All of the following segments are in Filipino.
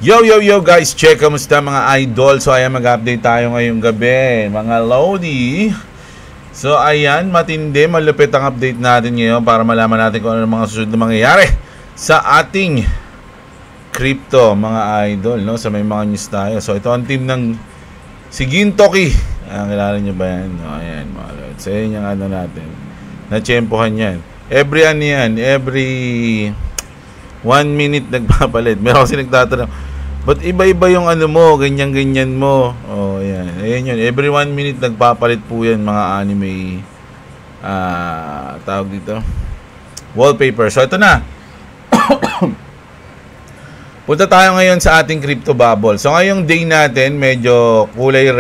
Yo guys, check, kamusta mga idol? So ayan, mag-update tayo ngayong gabi, mga Lodi. So ayan, matindi, malupit ang update natin ngayon para malaman natin kung ano mga susunod na mangyayari sa ating crypto, mga idol, no? So may mga news tayo. So ito ang team ng si Gintoki. Kilala nyo ba yan? No, ayan, mga Lodi. So ayan yung ano natin. Na-tsempohan yan. Every 1 minute nagpapalit. Meron kasi nagtatanong, but iba-iba yung ano mo, ganyan-ganyan mo. Oh, yan. Ayan yun. Every 1 minute nagpapalit po yan, mga anime, tawag dito, wallpaper. So, ito na. Punta tayo ngayon sa ating crypto bubble. So, ngayong day natin, medyo kulay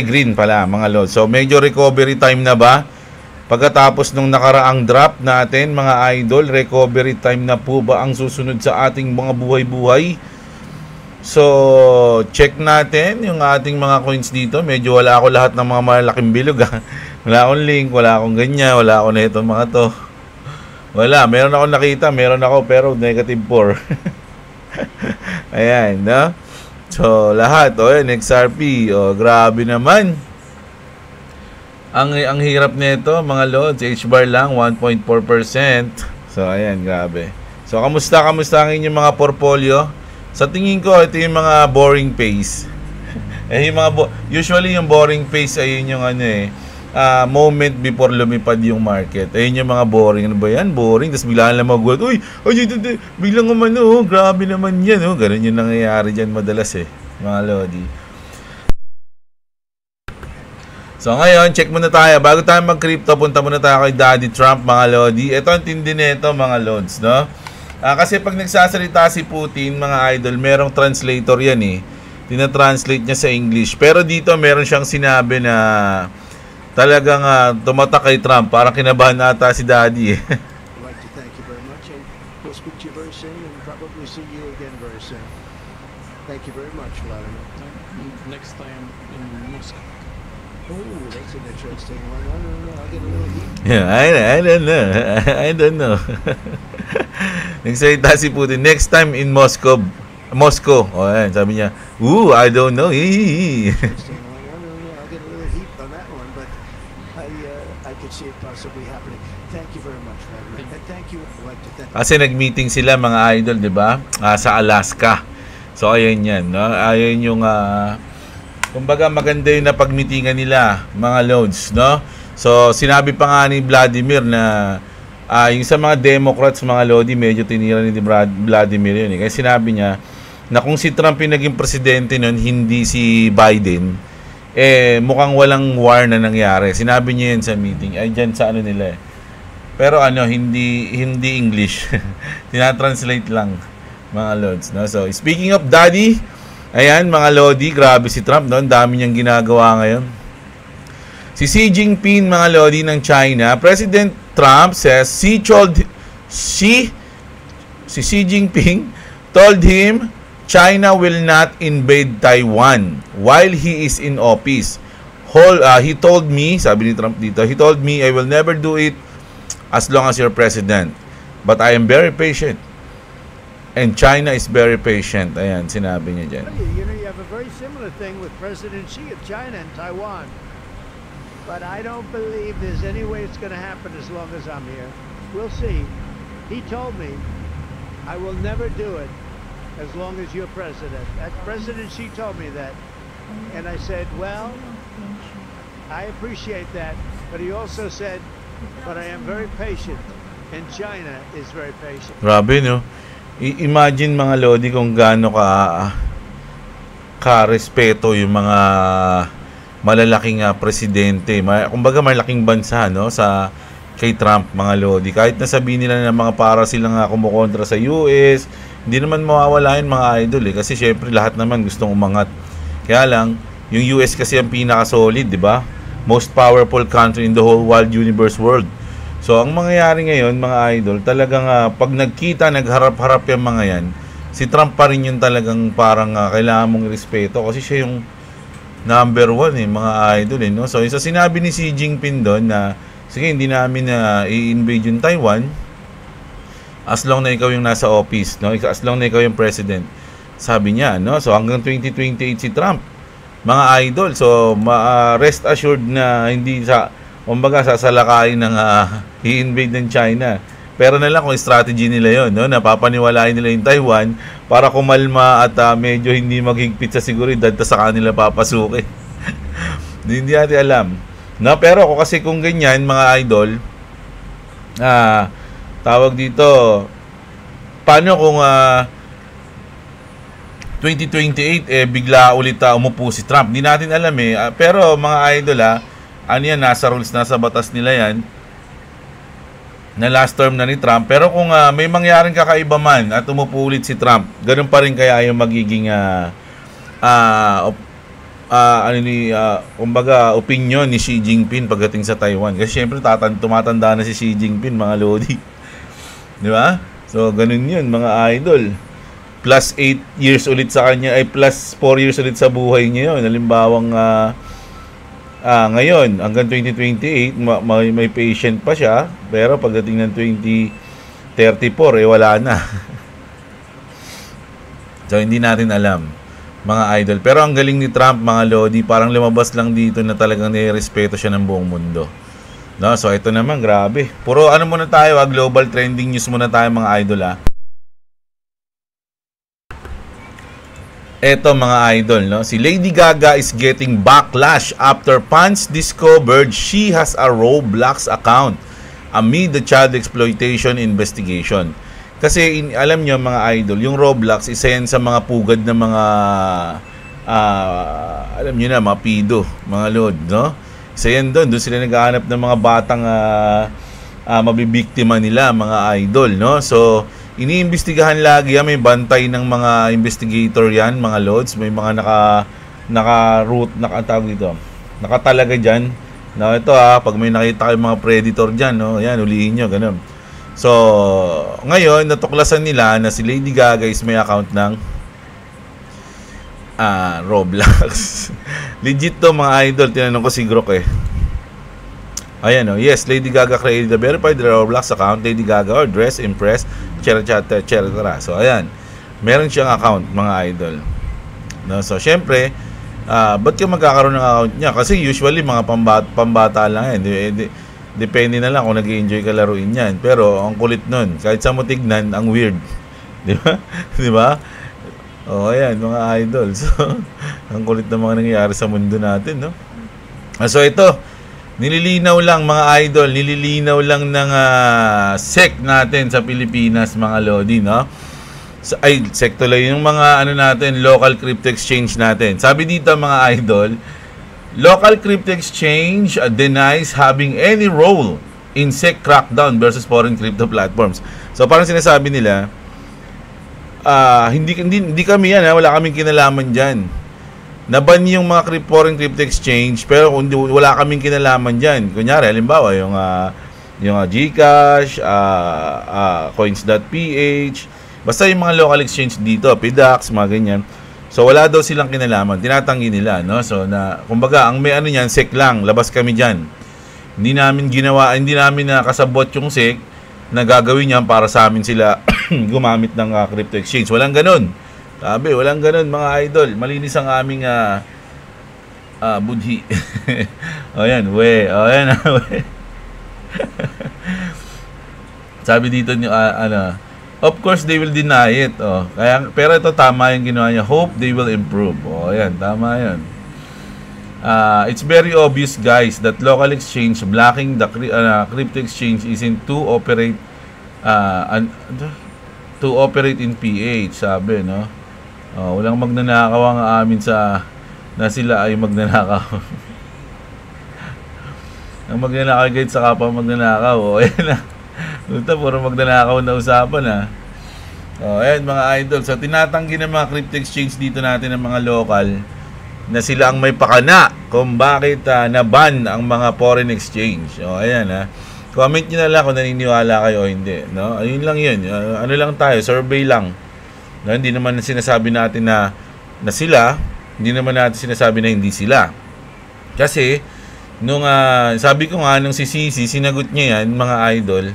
green pala, mga lord. So, medyo recovery time na ba? Pagkatapos nung nakaraang drop natin, mga idol, recovery time na po ba ang susunod sa ating mga buhay-buhay? So, check natin yung ating mga coins dito. Medyo wala ako lahat ng mga malaking bilog. Wala akong link, wala akong ganyan, wala akong nito mga to. Wala, meron ako nakita, meron ako pero negative 4. Ayan, no? So, lahat, yan, XRP, grabe naman. Ang hirap nito, mga lods, H-bar lang, 1.4%. So, ayan, grabe. So, kamusta ang inyong mga portfolio? Sa tingin ko, ito yung mga boring phase. Usually yung boring phase ay yung moment before lumipad yung market. Ayun yung mga boring. Ano ba yan? Boring. Tapos biglaan lang mag-work. Uy, biglang naman, grabe naman yan. Ganun yung nangyayari dyan madalas mga lodi. So ngayon, check muna tayo. Bago tayo mag-crypto, punta muna tayo kay Daddy Trump, mga lodi. Ito ang tindi nito, mga lods, no? Kasi pag nagsasalita si Putin, mga idol, merong translator yan Tina-translate niya sa English. Pero dito meron siyang sinabi na talagang tumatak kay Trump. Parang kinabahan na ata si Daddy I'd like to thank you very much and we'll speak to you very soon and probably see you again very soon. Thank you very much, Vladimir. Next time in Moscow. Oh, that's an interesting one. I don't know. I'll get a little heat. Yeah, I don't know. I don't know. Nagsalita si Putin, next time in Moscow. Ayan, sabi niya, I don't know. Interesting one. I don't know. I'll get a little heat on that one, but I could see it possibly happening. Thank you very much, Vladimir. And thank you. I'd like to thank Kasi nag-meeting sila, mga idol, di ba? Sa Alaska. So, ayan yan. No? Ayan yung, kumbaga maganda yung napag-meetingan nila, mga loads, no? So, sinabi pa nga ni Vladimir na yung sa mga Democrats, mga lodi, medyo tinira ni Vladimir yun. Kasi sinabi niya na kung si Trump yung naging presidente nun, hindi si Biden, mukhang walang war na nangyari. Sinabi niya yun sa meeting. Ay, dyan sa ano nila Pero hindi English. Tinatranslate lang, mga lods, no? So, speaking of Daddy, ayan, mga lodi, grabe si Trump, no? Ang dami niyang ginagawa ngayon. Si Xi Jinping, mga lodi ng China, President Trump says Xi Jinping told him China will not invade Taiwan while he is in office. He told me, sabi ni Trump dito, he told me I will never do it as long as you're president. But I am very patient. And China is very patient. Ayan, sinabi niya dyan. You know, you have a very similar thing with President Xi of China and Taiwan. But I don't believe there's any way it's going to happen as long as I'm here. We'll see. He told me I will never do it as long as you're president. President Xi told me that. And I said, well, I appreciate that. But he also said, but I am very patient. And China is very patient. Grabe, no? Imagine, mga lodi, kung gaano ka-respeto yung mga malalaking presidente. Kumbaga malaking bansa, no, sa kay Trump, mga lodi. Kahit nasabihin nila na mga para silang kumukontra sa US, hindi naman mawawala yun, mga idol kasi syempre lahat naman gustong umangat. Kaya lang, yung US kasi ang pinaka-solid, di ba? Most powerful country in the whole wild universe world. So, ang mangyayari ngayon, mga idol, talagang pag nagkita, nagharap-harap yung mga yan, si Trump pa rin yung talagang parang kailangan mong respeto kasi siya yung number 1 mga idol no? So, isa sinabi ni Xi Jinping doon na sige, hindi namin i-invade yung Taiwan as long na ikaw yung nasa office, no? As long na ikaw yung president. Sabi niya, no? So hanggang 2028 si Trump, mga idol. So rest assured na hindi kumbaga sasalakayin ng i-invade ng China. Pero na lang kung strategy nila yon, no? Napapaniwalain nila yung Taiwan para kumalma at medyo hindi maghigpit sa seguridad ta sa kanila papasukin. Hindi natin alam. No, pero kung ganyan, mga idol, tawag dito, paano kung 2028 bigla ulit umupo si Trump? Hindi natin alam pero mga idol ano yan, nasa rules, nasa batas nila yan na last term na ni Trump. Pero kung may mangyaring kakaiba man at umupo ulit si Trump, ganun pa rin kaya yung magiging kumbaga opinion ni Xi Jinping pagdating sa Taiwan. Kasi syempre tumatanda na si Xi Jinping, mga lodi. Di ba? So ganun yun, mga idol. Plus 8 years ulit sa kanya, ay plus 4 years ulit sa buhay niya yun. Halimbawang ngayon hanggang 2028 may patient pa siya, pero pagdating ng 2034 wala na. So hindi natin alam, mga idol. Pero ang galing ni Trump, mga lodi, parang lumabas lang dito na talagang nirespeto siya ng buong mundo, no? So ito naman, grabe, puro muna tayo, global trending news muna tayo, mga idol. Eto, mga idol, no? Si Lady Gaga is getting backlash after fans discovered she has a Roblox account amid the child exploitation investigation. Kasi alam nyo, mga idol, yung Roblox, isa yan sa mga pugad na mga alam nyo na, mga pido, mga lord, no? Isa yan doon sila naghahanap ng mga batang mabibiktima nila, mga idol, no? So iniimbestigahan lagi may bantay ng mga investigator yan, mga loads. May mga naka-route, nakatalaga dyan. No, ito pag may nakita kayong mga predator dyan, no, yan, ulihin nyo, ganun. So, ngayon, natuklasan nila na si Lady Gaga is may account ng Roblox. Legit to, mga idol. Tinanong ko si Grok Ayan, yes, Lady Gaga created a verified Roblox account, Lady Gaga or Dress, Impress, etc. So, ayan, meron siyang account, mga idol. No, so, syempre, ba't ka magkakaroon ng account niya? Kasi usually, mga pambata lang yan. Depende na lang kung nag-i-enjoy ka laruin yan. Pero, ang kulit nun, kahit sa mo tignan, ang weird. Di ba? Di ba? O, ayan, mga idol. So, ang kulit na mga nangyayari sa mundo natin, no? So, ito, nililinaw lang, mga idol, nililinaw lang ng SEC natin sa Pilipinas, mga lodi, no? SEC tuloy, yung mga natin, local crypto exchange natin. Sabi dito, mga idol, local crypto exchange denies having any role in SEC crackdown versus foreign crypto platforms. So parang sinasabi nila, hindi kami yan, wala kaming kinalaman dyan. Naban yung mga foreign crypto exchange, pero wala kaming kinalaman dyan. Kunyari, halimbawa, yung Gcash, coins.ph, basta yung mga local exchange dito, PDAX, mga ganyan. So, wala daw silang kinalaman. Tinatanggi nila, no? So, kumbaga, ang may niyan, SEC lang, labas kami dyan. Hindi namin nakasabot yung SEC na gagawin niyan para sa amin sila gumamit ng crypto exchange. Walang ganun. Sabi, walang ganun, mga idol. Malinis ang aming budhi. O yan, we. Sabi dito nyo, of course, they will deny it. Pero ito, tama yung ginawa niya. Hope they will improve. Yan, tama yan. It's very obvious, guys, that local exchange blocking the crypto exchange isn't to operate in PH, sabi, no? Walang magnanakaw ang amin na sila ay magnanakaw. Ang magnanakaw guys sa kapwa magnanakaw. Ayan na. Ito, puro magnanakaw na usapan ayan, mga idol. So, tinatanggi ng mga crypto exchange dito natin ng mga local na sila ang may pakana kung bakit na-ban ang mga foreign exchange. Ayan comment nyo na lang kung naniniwala kayo o hindi, no? Ayun lang yun. Ano lang tayo, survey lang. No, hindi naman sinasabi natin na sila, hindi naman natin sinasabi na hindi sila. Kasi nung sabi ko nung si Sisi, sinagot niya yan, mga idol,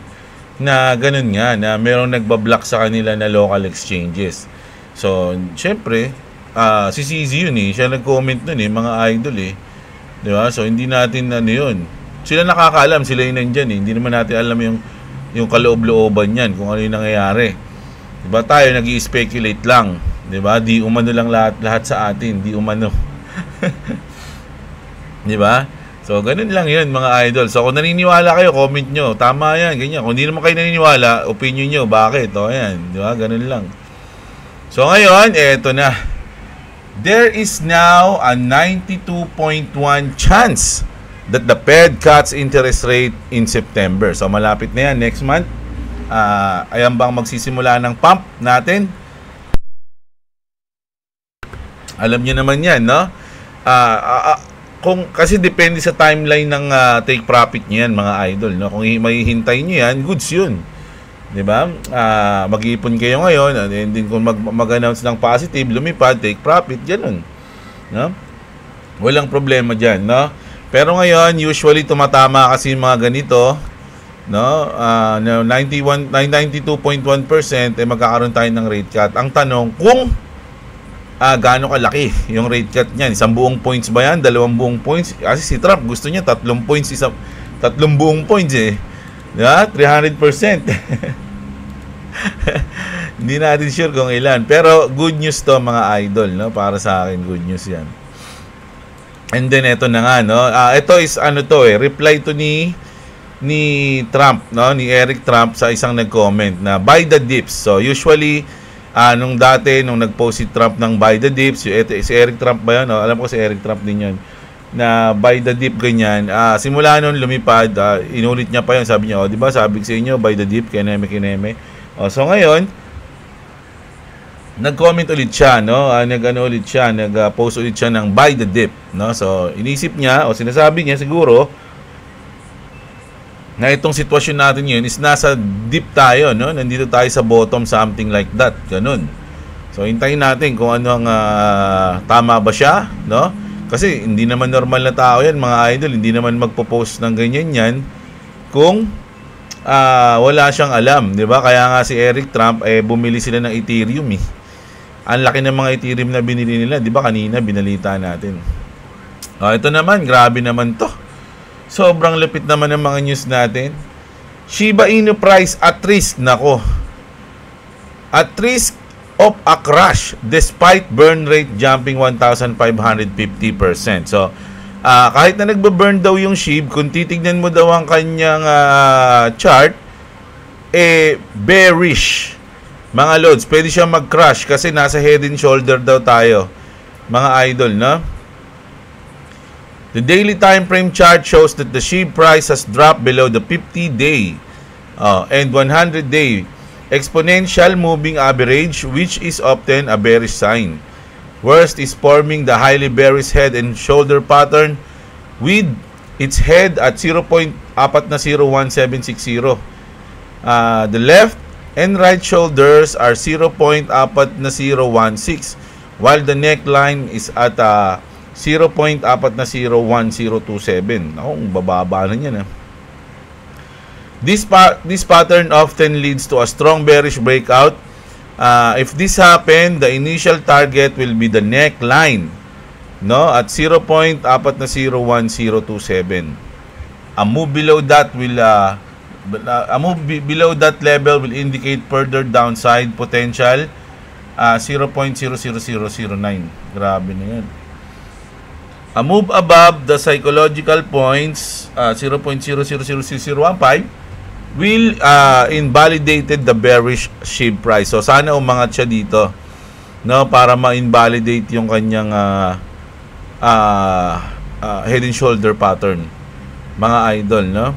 na ganun nga, na merong nagbablock sa kanila na local exchanges. So, syempre, si CZ yun eh. Siya nag-comment nun eh, mga idol eh. Di ba? So, hindi natin ano yun. Sila nakakaalam, sila yung nandyan eh. Hindi naman natin alam yung kaloob-looban yan, kung ano yung nangyayari. Di ba? Tayo nag-i-speculate lang. Di ba? Di umano lang lahat sa atin. Di umano. Di ba? So, ganun lang yun mga idol. So, kung naniniwala kayo, comment nyo. Tama yan, ganyan. Kung hindi naman kayo naniniwala, opinion nyo. Bakit? O, yan. Di ba? Ganun lang. So, ngayon, eto na. There is now a 92.1 chance that the Fed cuts interest rate in September. So, malapit na yan. Next month, ayan bang magsisimula ng pump natin? Alam niyo naman yan, no? Kasi depende sa timeline ng take profit niyan, mga idol, no? Kung may hintay niyo yan, goods yun. 'Di ba? Mag-iipon kayo ngayon, and then kung mag-announce ng positive, lumipad, take profit, ganoon. No? Walang problema diyan, no? Pero ngayon, usually tumatama kasi yung mga ganito, no? 92.1% magkakaroon tayo ng rate cut. Ang tanong, kung gaano kalaki yung rate cut niyan? 1 buong points ba yan? 2 buong points? Kasi si Trump gusto niya 3 points, 3 buong points eh. Yeah, 300%. Hindi natin sure kung ilan. Pero good news to mga idol, no? Para sa akin, good news yan. And then ito na nga, no? Ito is reply to ni Trump, no? Ni Eric Trump sa isang nag-comment na buy the dips. So usually nung nag-post si Trump ng buy the dips, si Eric Trump ba yan? No? Alam ko si Eric Trump din yan. Na buy the dip ganyan. Simula noon lumipad, inulit niya pa yun. Sabi niya, di ba sabi ko sa inyo, buy the dip, kineme. So ngayon, nag-comment ulit siya, no? Nag-post ulit siya ng buy the dip, no? So inisip niya o sinasabi niya siguro na itong sitwasyon natin ngayon is nasa dip tayo, no? Nandito tayo sa bottom, something like that, ganun. So hintayin natin kung ano ang tama ba siya, no? Kasi hindi naman normal na tao yan, mga idol. Hindi naman magpo-post ng ganyan yan kung wala siyang alam, di ba? Kaya nga si Eric Trump, bumili sila ng Ethereum eh. Ang laki ng mga Ethereum na binili nila, di ba? Kanina binalita natin. Ito naman, grabe naman to. Sobrang lupit naman ng mga news natin. Shiba Inu price at risk, nako. At risk of a crash despite burn rate jumping 1,550%. So, kahit na nagbe-burn daw yung SHIB, kung titignan mo daw ang kanyang chart, bearish. Mga loads, pwede siya mag-crash kasi nasa head and shoulder daw tayo. Mga idol, no? The daily time frame chart shows that the SHIB price has dropped below the 50-day and 100-day exponential moving average, which is often a bearish sign. Worst is forming the highly bearish head and shoulder pattern with its head at 0.401,760. The left and right shoulders are 0.401,016, while the neckline is at 0.401,027. Ang bababa na yan. This pattern often leads to a strong bearish breakout. If this happen, the initial target will be the neckline, no, at 0.401,027. A move below that level will indicate further downside potential, 0.00009. Grabe na yan. A move above the psychological points, 0.000015, will invalidated the bearish SHIB price. So sana umangat siya dito, no, para ma-invalidate yung kanyang head and shoulder pattern, mga idol, no?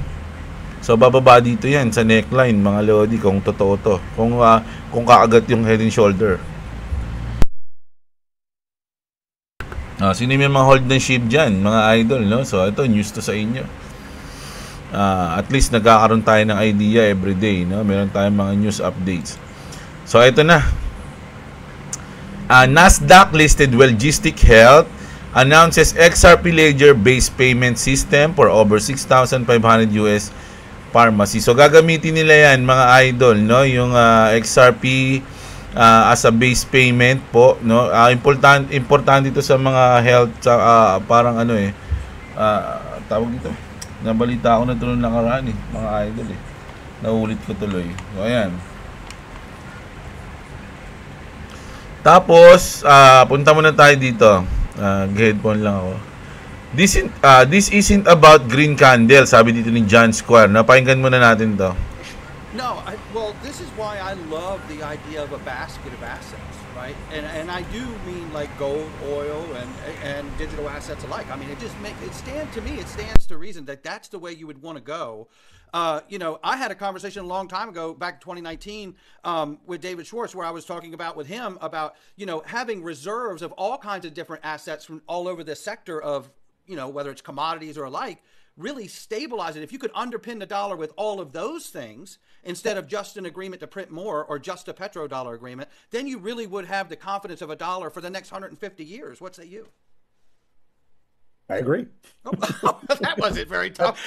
So bababa dito yan sa neckline, mga lodi, kung totoo to, kung kaagat yung head and shoulder. Sino may mga hold ng SHIB dyan, mga idol, no? So ito, news to sa inyo. At least nagkakaroon tayo ng idea everyday, no? Meron tayong mga news updates. So ito na. Nasdaq listed Wellgistic Health announces XRP Ledger based payment system for over 6,500 US pharmacy. So gagamitin nila yan, mga idol, no? Yung XRP as a base payment po, no? Importante ito sa mga health, parang ano tawag dito. Nabalita ako na tuloy nakaraan mga idol Naulit ko tuloy. So ayan. Tapos punta muna tayo dito. Headphone lang ako. This isn't about green candle, sabi dito ni John Square. Napakinggan muna natin to. No, well, this is why I love the idea of a basket of assets, right? And I do mean like gold, oil, and digital assets alike. I mean, it stands to reason that that's the way you would want to go. You know, I had a conversation a long time ago, back in 2019, with David Schwartz, where I was talking with him about, you know, having reserves of all kinds of different assets from all over the sector of, you know, whether it's commodities or alike, really stabilize it. If you could underpin the dollar with all of those things instead of just an agreement to print more or just a petrodollar agreement, then you really would have the confidence of a dollar for the next 150 years. What say you? I agree. Oh, that wasn't very tough.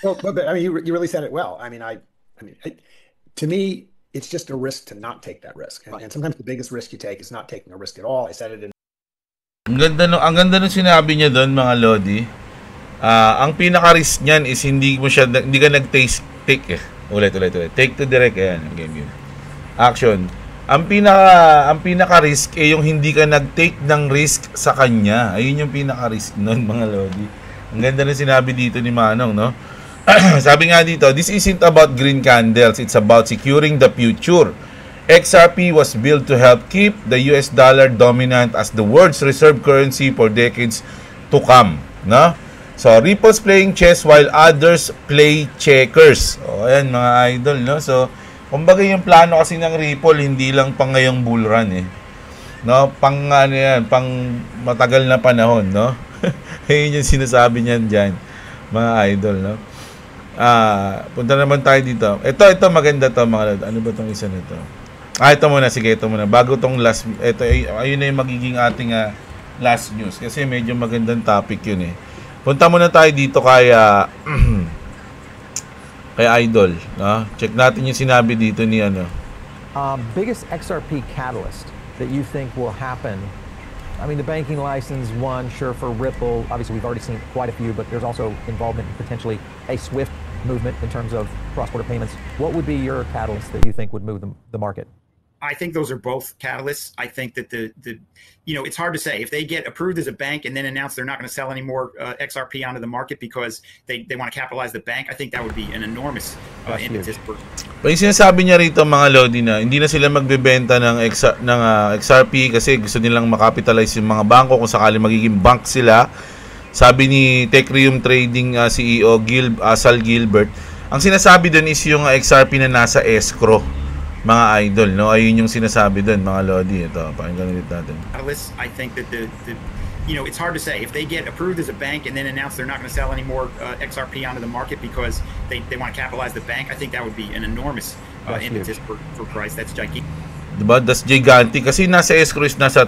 Well, but I mean, you really said it well. I mean, to me, it's just a risk to not take that risk, and sometimes the biggest risk you take is not taking a risk at all. I said it in. Ang ganda nung sinabi niya doon, mga Lodi. Ang pinaka-risk niyan is hindi ka nag-take Ulit. Take to direct. Ayan, ang game yun. Action. Ang pinaka-risk yung hindi ka nag-take ng risk sa kanya. Ayun yung pinaka-risk nun, mga Lodi. Ang ganda nung sinabi dito ni Manong, no? Sabi nga dito, this isn't about green candles. It's about securing the future. XRP was built to help keep the US dollar dominant as the world's reserve currency for decades to come, no? So Ripple's playing chess while others play checkers. Ayan mga idol, no? So kumbaga yung plano kasi ng Ripple hindi lang pang ngayong bull run no? Pang pang matagal na panahon, no? Ayun yung sinasabi niyan diyan, mga idol, no? Punta naman tayo dito. Ito maganda to, mga idol. Ano ba tong isa nito? Ito muna, sige, ito muna. Bago tong last, ayun na yung magiging ating last news. Kasi medyo magandang topic yun Punta muna tayo dito kay Idol. No? Check natin yung sinabi dito ni biggest XRP catalyst that you think will happen? I mean, the banking license, one, sure, for Ripple. Obviously, we've already seen quite a few, but there's also involvement in potentially a SWIFT movement in terms of cross-border payments. What would be your catalyst that you think would move the market? I think those are both catalysts. I think that it's hard to say if they get approved as a bank and then announce they're not going to sell any more XRP onto the market because they want to capitalize the bank. I think that would be an enormous impetus. Yung sinasabi niya rito, mga Lodi, na hindi na sila magbebenta ng XRP kasi gusto nilang makapitalize yung mga bangko kung sakali magiging bank sila. Sabi ni Tecrium Trading CEO Sal Gilbert, ang sinasabi doon is yung XRP na nasa escrow, mga idol, no? Ayun yung sinasabi doon, mga Lodi. Ito, pakinggan ulit natin. I think that it's hard to say if they get approved as a bank and then announce they're not going to sell any more XRP onto the market because they want to capitalize the bank. I think that would be an enormous impetus for price. That's gigantic. Diba? That's gigantic kasi nasa escrow is nasa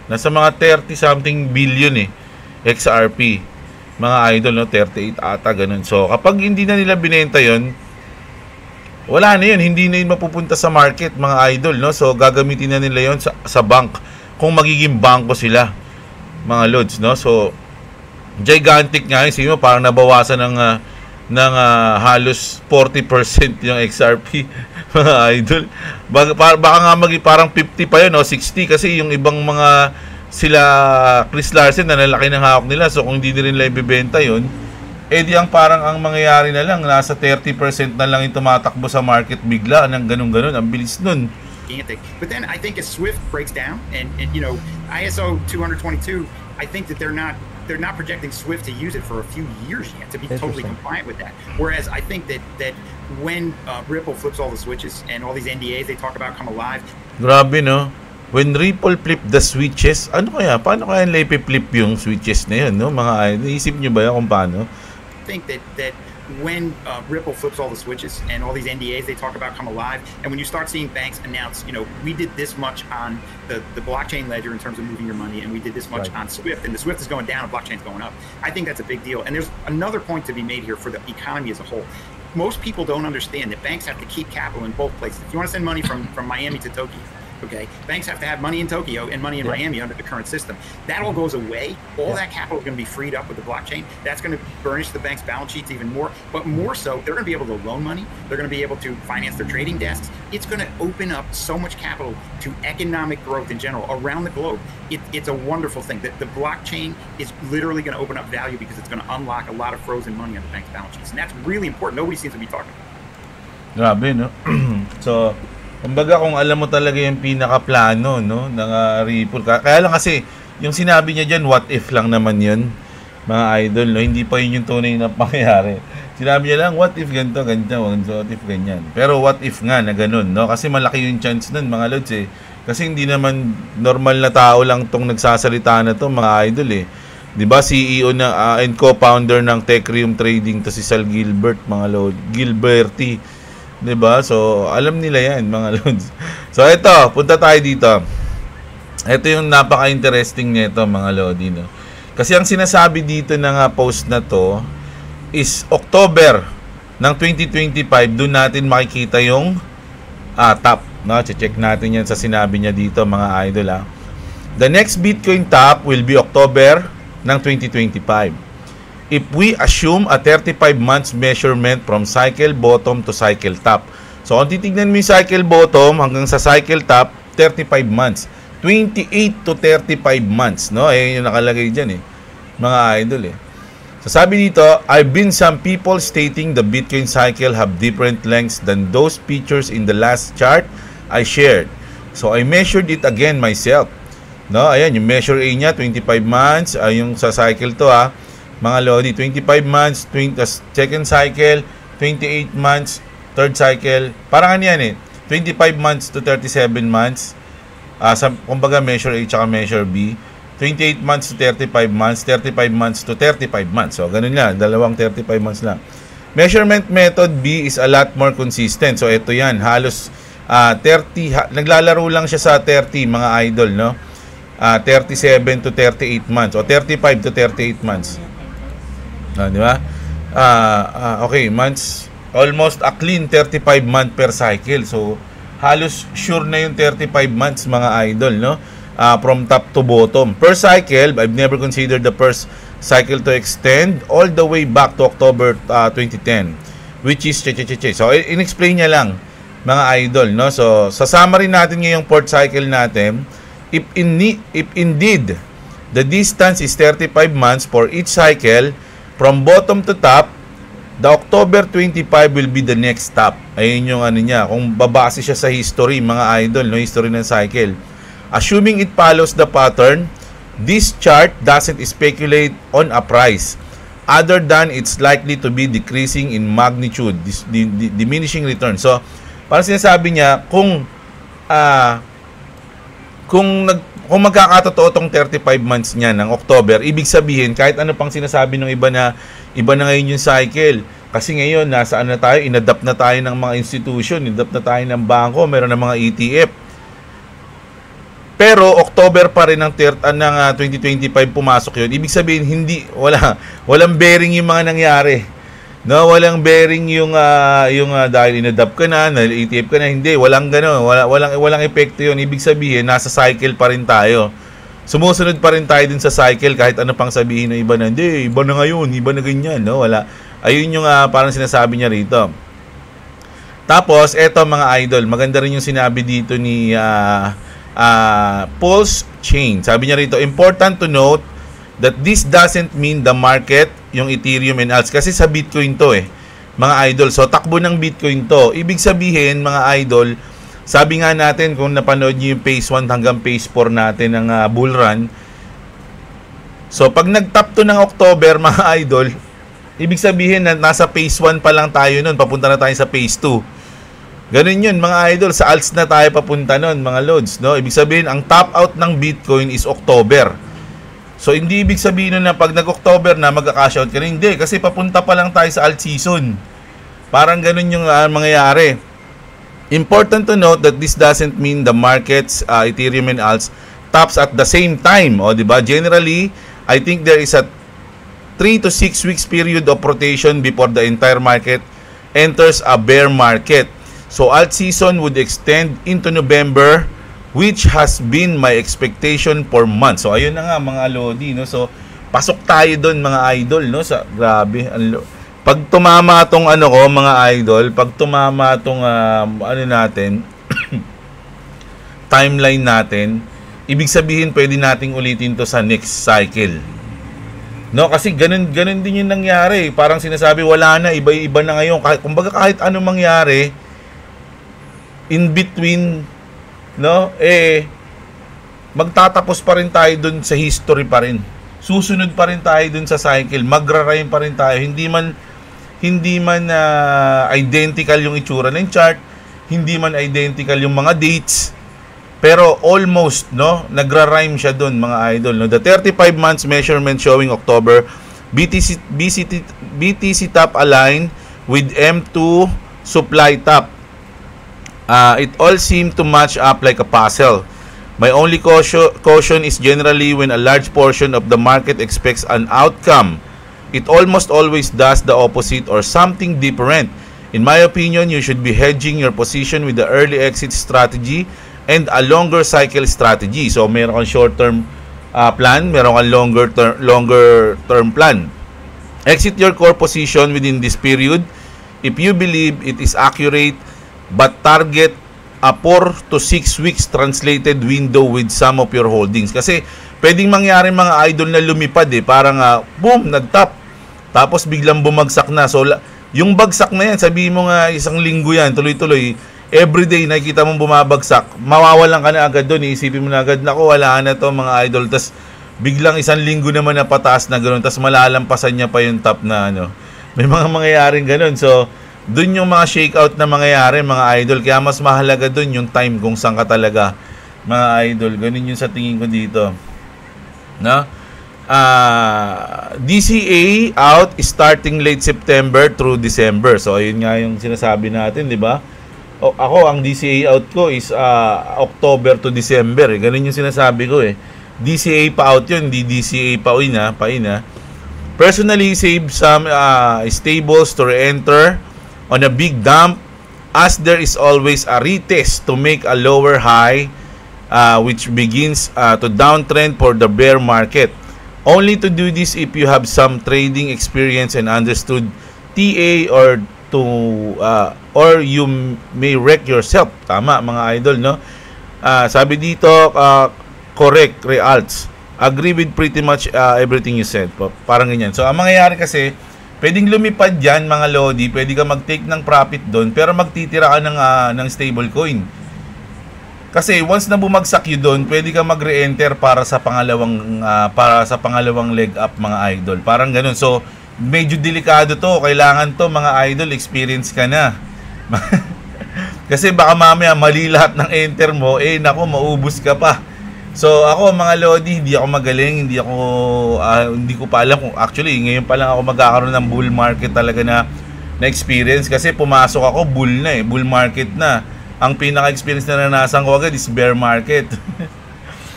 nasa mga 30 something billion XRP, mga idol, no? 38 ata, ganun. So kapag hindi na nila binenta yon, wala na yun, hindi na yun mapupunta sa market, mga idol, no? So gagamitin na nila yon sa bank kung magiging bangko sila, mga lods, no? So gigantic nga yun. Sige mo, parang nabawasan ng halos 40% yung XRP, mga idol. Baka nga parang 50 pa yun, o 60, kasi yung ibang mga sila Chris Larsen na lalaki ng hawak nila. So kung hindi nila ibebenta yun, di ang parang ang mangyayari na lang, nasa 30% na lang yung tumatakbo sa market bigla, ng ganun-ganun. Ang bilis nun. But then I think as SWIFT breaks down and ISO 222, I think that they're not projecting SWIFT to use it for a few years yet to be totally compliant with that. Whereas I think that when Ripple flips all the switches and all these NDAs they talk about come alive. Grabe, no? When Ripple flip the switches, paano kaya nila ipip-flip yung switches na yun, no? Mga naisip nyo ba yan kung paano? I think that when Ripple flips all the switches and all these NDAs they talk about come alive, and when you start seeing banks announce, we did this much on the blockchain ledger in terms of moving your money, and we did this much on SWIFT, and the SWIFT is going down and blockchain's going up. I think that's a big deal. And there's another point to be made here for the economy as a whole. most people don't understand that banks have to keep capital in both places. If you want to send money from Miami to Tokyo, okay, banks have to have money in Tokyo and money in Miami under the current system. That all goes away. All that capital is going to be freed up with the blockchain. That's going to burnish the bank's balance sheets even more. But more so, they're going to be able to loan money. They're going to be able to finance their trading desks. It's going to open up so much capital to economic growth in general around the globe. It's a wonderful thing. The blockchain is literally going to open up value because it's going to unlock a lot of frozen money on the bank's balance sheets. And that's really important. Nobody seems to be talking about it. Grabe, no? So, kumbaga kung alam mo talaga yung pinaka-plano, no, ng Ripple. Kaya lang kasi, yung sinabi niya dyan, what if lang naman yun, mga idol, no? Hindi pa yun yung tunay na pangyayari. Sinabi niya lang, what if ganito, what if ganyan. Pero what if nga na ganun, no? Kasi malaki yung chance nun, mga lods, eh. Kasi hindi naman normal na tao lang tong nagsasalita na to, mga idol, eh. 'Di ba, CEO na and co-founder ng Techrium Trading to si Sal Gilbert, mga lods, Gilberti. 'Di ba? So, alam nila 'yan, mga lods. So, ito, punta tayo dito. Ito yung napaka-interesting nito, mga lodi, no. Kasi ang sinasabi dito ng post na to is October ng 2025, doon natin makikita yung top, no? Check natin 'yan sa sinabi niya dito, mga idol, The next Bitcoin top will be October ng 2025. If we assume a 35 months measurement from cycle bottom to cycle top. So, kung titignan mo yung cycle bottom hanggang sa cycle top, 35 months. 28 to 35 months, no? Yung nakalagay dyan, eh. Mga idol, eh. So, sabi dito, I've been some people stating the Bitcoin cycle have different lengths than those features in the last chart I shared. So, I measured it again myself. No? Ayan, yung measure A niya, 25 months. Yung sa cycle to, mga lodi, 25 months, second cycle, 28 months, third cycle. Parang ano yan, eh. 25 months to 37 months. Kumbaga measure A tsaka measure B. 28 months to 35 months, 35 months to 35 months. So, ganun lang. Dalawang 35 months lang. Measurement method B is a lot more consistent. So, ito yan. Halos 30, naglalaro lang siya sa 30, mga idol, no? 37 to 38 months o 35 to 38 months. Di ba? Okay, months, almost a clean 35 month per cycle. So, halos sure na yung 35 months, mga idol, no? From top to bottom. Per cycle, I've never considered the first cycle to extend all the way back to October 2010, which is So, in-explain niya lang, mga idol, no? So, sa summary natin ngayong fourth cycle natin, if indeed the distance is 35 months for each cycle, from bottom to top, the October 25 will be the next stop. Ayun yung ano niya. Kung babase siya sa history, mga idol, no, history ng cycle. Assuming it follows the pattern, this chart doesn't speculate on a price other than it's likely to be decreasing in magnitude, diminishing return. So, parang sinasabi niya, kung magkakatotoo tong 35 months niya ng October, ibig sabihin, kahit ano pang sinasabi ng iba na ngayon yung cycle. Kasi ngayon, nasaan na tayo? Inadapt na tayo ng mga institution, inadapt na tayo ng bangko, meron na mga ETF. Pero October pa rin ng 2025 pumasok yun. Ibig sabihin, walang bearing yung mga nangyari. No, walang bearing yung dahil inadapt ka na, dahil ETF ka na, hindi, walang gano'n, walang epekto yun. Ibig sabihin, nasa cycle pa rin tayo. Sumusunod pa rin tayo din sa cycle kahit ano pang sabihin ng iba na, hindi, iba na ngayon, iba na ganyan, no? Wala. Ayun yung parang sinasabi niya rito. Tapos, eto mga idol, maganda rin yung sinabi dito ni Pulse Chain. Sabi niya rito, important to note that this doesn't mean the market, yung Ethereum and alts. Kasi sa Bitcoin to, mga idol. So, takbo ng Bitcoin to. Ibig sabihin, mga idol, sabi nga natin, kung napanood niyo yung phase 1 hanggang phase 4 natin ng bull run. So, pag nag-top to ng October, mga idol, ibig sabihin na nasa phase 1 pa lang tayo nun. Papunta na tayo sa phase 2. Ganun yun, mga idol. Sa alts na tayo papunta nun, mga loads. No? Ibig sabihin, ang top out ng Bitcoin is October. So, hindi ibig sabihin na pag nag-October na mag-cash out ka na. Hindi, kasi papunta pa lang tayo sa alt season. Parang ganun yung mangyayari. Important to note that this doesn't mean the markets, Ethereum and alts, tops at the same time. O, diba? Generally, I think there is a 3 to 6 weeks period of rotation before the entire market enters a bear market. So alt season would extend into November, which has been my expectation for months. So ayun na nga mga lodi, no? So pasok tayo doon mga idol, no? Sa grabe, pag tumama tong ano ko mga idol, pag tumama tong ano natin timeline natin, ibig sabihin pwede nating ulitin to sa next cycle. No, kasi ganun din yung nangyari. Parang sinasabi wala na, iba-iba na ngayon. Kumbaga kahit anong mangyari in between, no, magtatapos pa rin tayo dun sa history pa rin. Susunod pa rin tayo dun sa cycle. Magra-rhyme pa rin tayo. Hindi man identical yung itsura ng chart, hindi man identical yung mga dates, pero almost, no, nagra-rhyme siya doon mga idol, no. The 35 months measurement showing October BTC top align with M2 supply top. It all seemed to match up like a puzzle. My only caution is generally when a large portion of the market expects an outcome, it almost always does the opposite or something different. In my opinion, you should be hedging your position with the early exit strategy and a longer cycle strategy. So meron kang short-term plan, meron kang longer term plan. Exit your core position within this period if you believe it is accurate, but target a 4 to 6 weeks translated window with some of your holdings. Kasi pwedeng mangyari mga idol na lumipad parang boom, nag-top. Tapos biglang bumagsak na. So yung bagsak na yan, sabihin mo nga isang linggo yan, tuloy-tuloy, everyday nakikita mong bumabagsak, mawawalan ka na agad doon, iisipin mo na agad, nako wala na to mga idol, tas biglang isang linggo naman na pataas na gano'n, tas malalampasan niya pa yung top na ano. May mga mangyayaring gano'n. So doon yung mga shakeout na mangyayari mga idol, kaya mas mahalaga doon yung time kung saan ka talaga mga idol. Ganun yung sa tingin ko dito, no? DCA out starting late September through December. So ayun nga yung sinasabi natin, di ba? Ako, ang DCA out ko is October to December. Ganun yung sinasabi ko DCA pa out yun, hindi DCA pa in. Personally, save some stables to re-enter on a big dump, as there is always a retest to make a lower high, which begins to downtrend for the bear market. Only to do this if you have some trading experience and understood TA or you may wreck yourself. Tama mga idol, no? Sabi dito, correct, Realts. Agree with pretty much everything you said. Parang ganyan. So ang mangyayari kasi, pwedeng lumipad yan mga lodi, pwede ka mag-take ng profit doon, pero magtitira ka ng stable coin. Kasi once na bumagsak yun doon, pwede ka mag-re-enter para sa pangalawang leg up mga idol. Parang ganun. So medyo delikado to, kailangan to mga idol, experience ka na. Kasi baka mamaya mali lahat ng enter mo, naku, maubos ka pa. So ako mga lodi, hindi ako magaling, hindi ko pa alam kung actually ngayon pa lang ako magkakaroon ng bull market talaga na experience, kasi pumasok ako bull market na. Ang pinaka-experience na naranasan ko agad is bear market.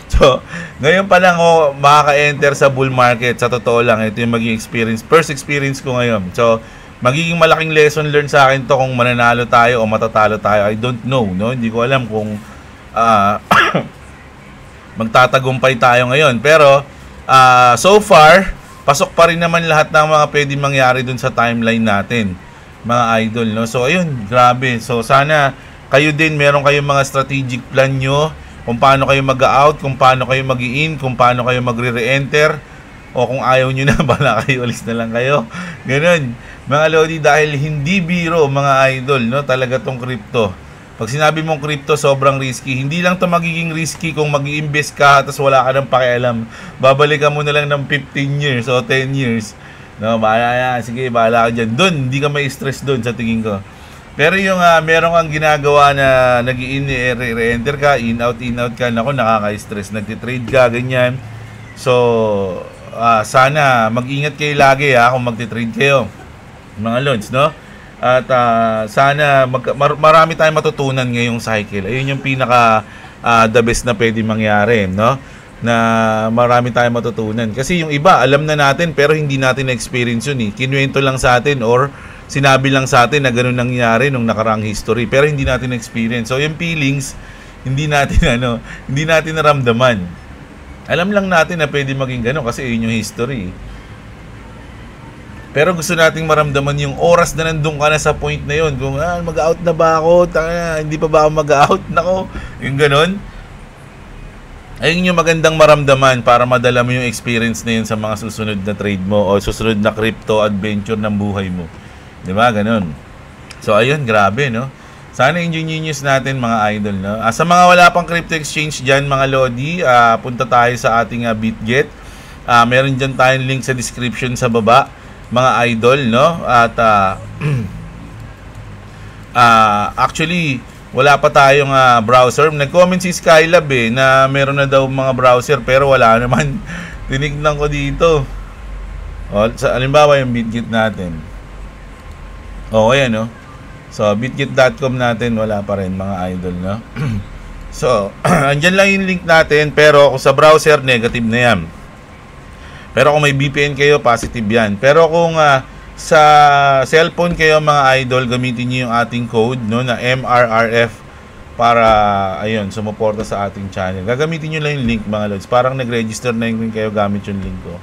So, ngayon pa lang ako makaka-enter sa bull market. Sa totoo lang, ito yung maging first experience ko ngayon. So, magiging malaking lesson learned sa akin to kung mananalo tayo o matatalo tayo. I don't know, no? Hindi ko alam kung magtatagumpay tayo ngayon. Pero, so far, pasok pa rin naman lahat ng mga pwedeng mangyari dun sa timeline natin, mga idol, no? So, ayun, grabe. So, sana kayo din, meron kayong mga strategic plan nyo, kung paano kayo mag-out, kung paano kayo mag-in, kung paano kayo magre-re-enter, o kung ayaw nyo na, bala kayo, alis na lang kayo. Ganun, mga lodi, dahil hindi biro, mga idol, no? Talaga tong crypto. Pag sinabi mong crypto, sobrang risky. Hindi lang to magiging risky kung mag-i-invest ka, tapos wala ka ng pakialam. Babalikan mo na lang ng 15 years o 10 years. No, bahala, sige, bahala ka dyan. Doon, hindi ka may stress doon sa tingin ko. Pero yung meron kang ginagawa na nag-i-in, re-enter ka, in-out ka, naku, nakaka-stress, nagtitrade ka, ganyan. So, sana mag-ingat kayo lagi kung magtitrade kayo, mga lods, no? At sana marami tayong matutunan ngayong cycle. Ayun yung pinaka the best na pwede mangyari, no? Na marami tayong matutunan. Kasi yung iba, alam na natin pero hindi natin na-experience yun. Kinuwento lang sa atin or sinabi lang sa atin na ganun nangyari nung nakaraang history, pero hindi natin experience. So yung feelings, hindi natin naramdaman. Alam lang natin na pwede maging ganun kasi yun yung history. Pero gusto nating maramdaman yung oras na nandun ka na sa point na yun. Kung mag-out na ba ako? Hindi pa ba ako mag-out? Nako, yung ganun. Ayun yung magandang maramdaman para madala mo yung experience na yun sa mga susunod na trade mo o susunod na crypto adventure ng buhay mo. Diba? Ganun. So, ayun, grabe, no? Sana ingenious natin, mga idol, no? Sa mga wala pang crypto exchange dyan, mga Lodi, punta tayo sa ating BitGet. Meron dyan tayong link sa description sa baba, mga idol, no? At actually wala pa tayong browser. Nag-comment si Skylab na meron na daw mga browser pero wala naman. Tinignan ko dito. Halimbawa yung BitGet natin. Ayan, no? So bitget.com natin wala pa rin, mga idol, no? So andyan lang yung link natin, pero kung sa browser negative na yan. Pero kung may VPN kayo, positive yan. Pero kung sa cellphone kayo, mga idol, gamitin niyo yung ating code, no, na MRRF para ayun, sumuporta sa ating channel. Gagamitin niyo lang yung link, mga lods. Parang nag-register na yung kayo gamit yung link ko.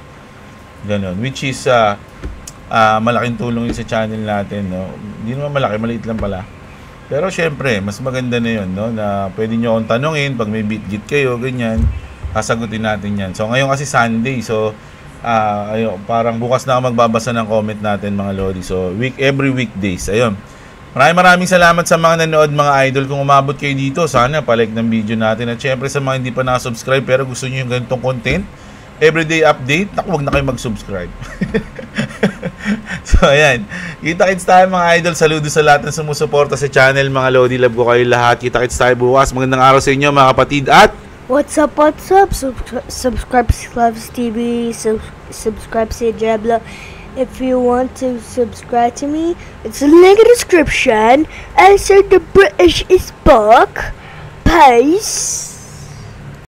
Ganon. Which is malaking tulong yun sa channel natin, no. Hindi naman malaki, maliit lang pala. Pero syempre, mas maganda na yun, no, na pwede nyo akong tanungin pag may BitGet kayo, ganyan. Sasagutin natin yan. So ngayon kasi Sunday, so ayun, parang bukas na ako magbabasa ng comment natin, mga Lodi. So every weekdays. Ayun. Maraming salamat sa mga nanood, mga idol. Kung umabot kayo dito, sana palike ng video natin. At syempre sa mga hindi pa nakasubscribe pero gusto niyo yung ganitong content, everyday update, huwag na kayo mag-subscribe. So ayan, kita-kits tayo, mga idol. Saludo sa lahat ng sumusuporta sa channel, mga Lodi. Love ko kayo lahat. Kita-kits tayo bukas. Magandang araw sa inyo, mga kapatid. At what's up? Subscribe to Clavs TV, subscribe to Jabla. If you want to subscribe to me, it's in the link in the description. Also, the British is back. Peace.